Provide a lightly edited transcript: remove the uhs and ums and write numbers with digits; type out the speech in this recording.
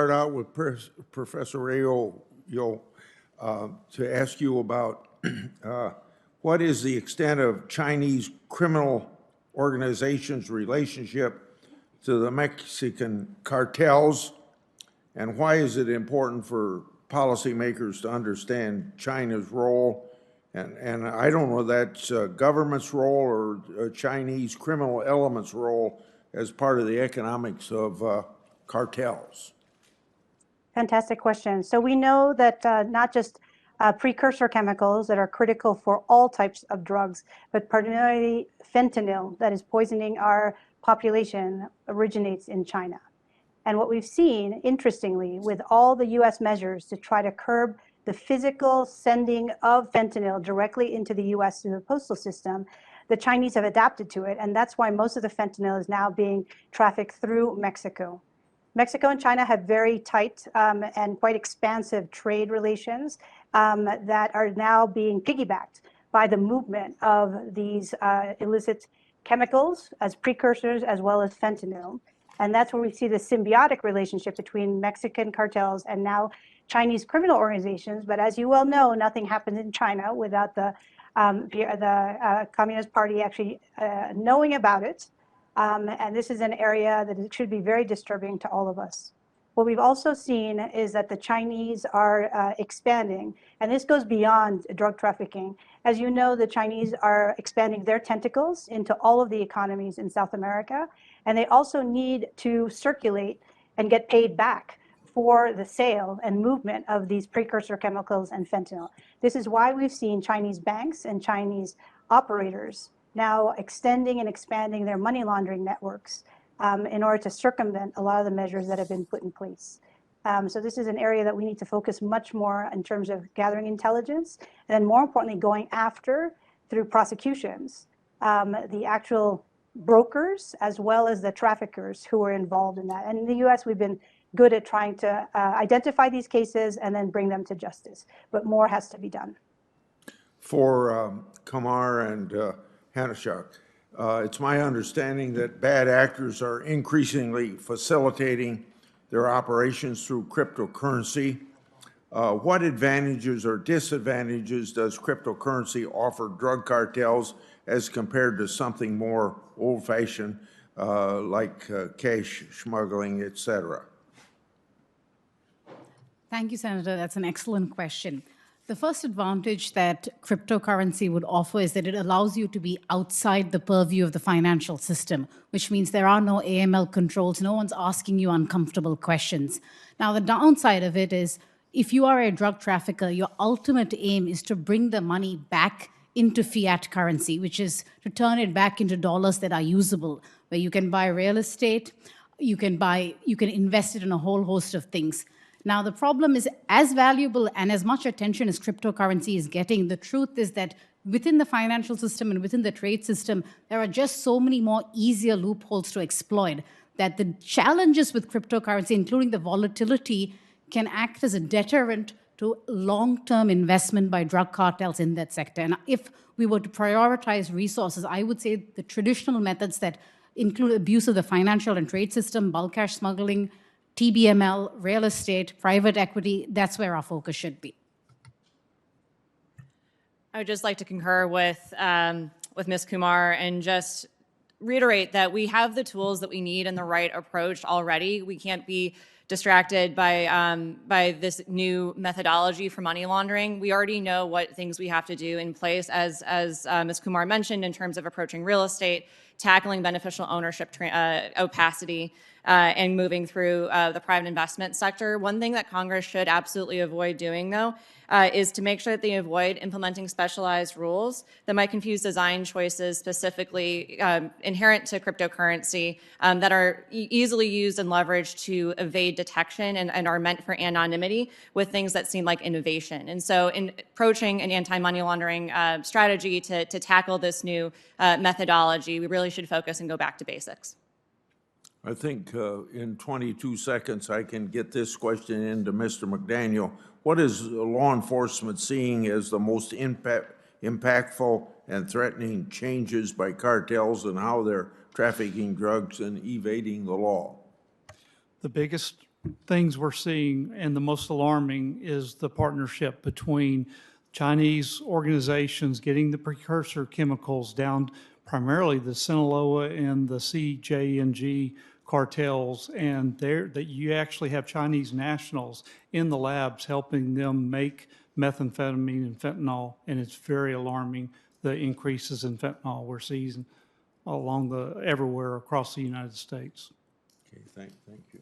start out with Professor Rayo to ask you about what is the extent of Chinese criminal organizations' relationship to the Mexican cartels, and why is it important for policymakers to understand China's role? And I don't know if that's government's role or Chinese criminal elements' role as part of the economics of cartels. Fantastic question. So we know that not just precursor chemicals that are critical for all types of drugs, but particularly fentanyl that is poisoning our population originates in China. And what we've seen, interestingly, with all the US measures to try to curb the physical sending of fentanyl directly into the US through the postal system, the Chinese have adapted to it. And that's why most of the fentanyl is now being trafficked through Mexico. Mexico and China have very tight and quite expansive trade relations that are now being piggybacked by the movement of these illicit chemicals as precursors as well as fentanyl. And that's where we see the symbiotic relationship between Mexican cartels and now Chinese criminal organizations. But as you well know, nothing happens in China without the Communist Party actually knowing about it. And this is an area that should be very disturbing to all of us. What we've also seen is that the Chinese are expanding, and this goes beyond drug trafficking. As you know, the Chinese are expanding their tentacles into all of the economies in South America, and they also need to circulate and get paid back for the sale and movement of these precursor chemicals and fentanyl. This is why we've seen Chinese banks and Chinese operators now extending and expanding their money laundering networks in order to circumvent a lot of the measures that have been put in place. So this is an area that we need to focus much more in terms of gathering intelligence, and then more importantly, going after, through prosecutions, the actual brokers as well as the traffickers who are involved in that. And in the US, we've been good at trying to identify these cases and then bring them to justice, but more has to be done. For Kumar and Hanashak, it's my understanding that bad actors are increasingly facilitating their operations through cryptocurrency. What advantages or disadvantages does cryptocurrency offer drug cartels as compared to something more old-fashioned like cash smuggling, et cetera? Thank you, Senator. That's an excellent question. The first advantage that cryptocurrency would offer is that it allows you to be outside the purview of the financial system, which means there are no AML controls. No one's asking you uncomfortable questions. Now, the downside of it is if you are a drug trafficker, your ultimate aim is to bring the money back into fiat currency, which is to turn it back into dollars that are usable, where you can buy real estate, you can invest it in a whole host of things. Now, the problem is, as valuable and as much attention as cryptocurrency is getting, the truth is that within the financial system and within the trade system, there are just so many more easier loopholes to exploit that the challenges with cryptocurrency, including the volatility, can act as a deterrent to long-term investment by drug cartels in that sector. And if we were to prioritize resources, I would say the traditional methods that include abuse of the financial and trade system, bulk cash smuggling, TBML, real estate, private equity, that's where our focus should be. I would just like to concur with Ms. Kumar and just reiterate that we have the tools that we need and the right approach already. We can't be distracted by this new methodology for money laundering. We already know what things we have to do in place, as Ms. Kumar mentioned, in terms of approaching real estate, tackling beneficial ownership opacity, and moving through the private investment sector. One thing that Congress should absolutely avoid doing, though, is to make sure that they avoid implementing specialized rules that might confuse design choices specifically inherent to cryptocurrency that are easily used and leveraged to evade detection and are meant for anonymity with things that seem like innovation. And so in approaching an anti-money laundering strategy to tackle this new methodology, we really should focus and go back to basics. I think in 22 seconds I can get this question into Mr. McDaniel. What is law enforcement seeing as the most impactful and threatening changes by cartels and how they're trafficking drugs and evading the law? The biggest things we're seeing, and the most alarming, is the partnership between Chinese organizations getting the precursor chemicals down, primarily the Sinaloa and the CJNG cartels, and that you actually have Chinese nationals in the labs helping them make methamphetamine and fentanyl, and it's very alarming, the increases in fentanyl we're seeing everywhere across the United States. Okay, thank you.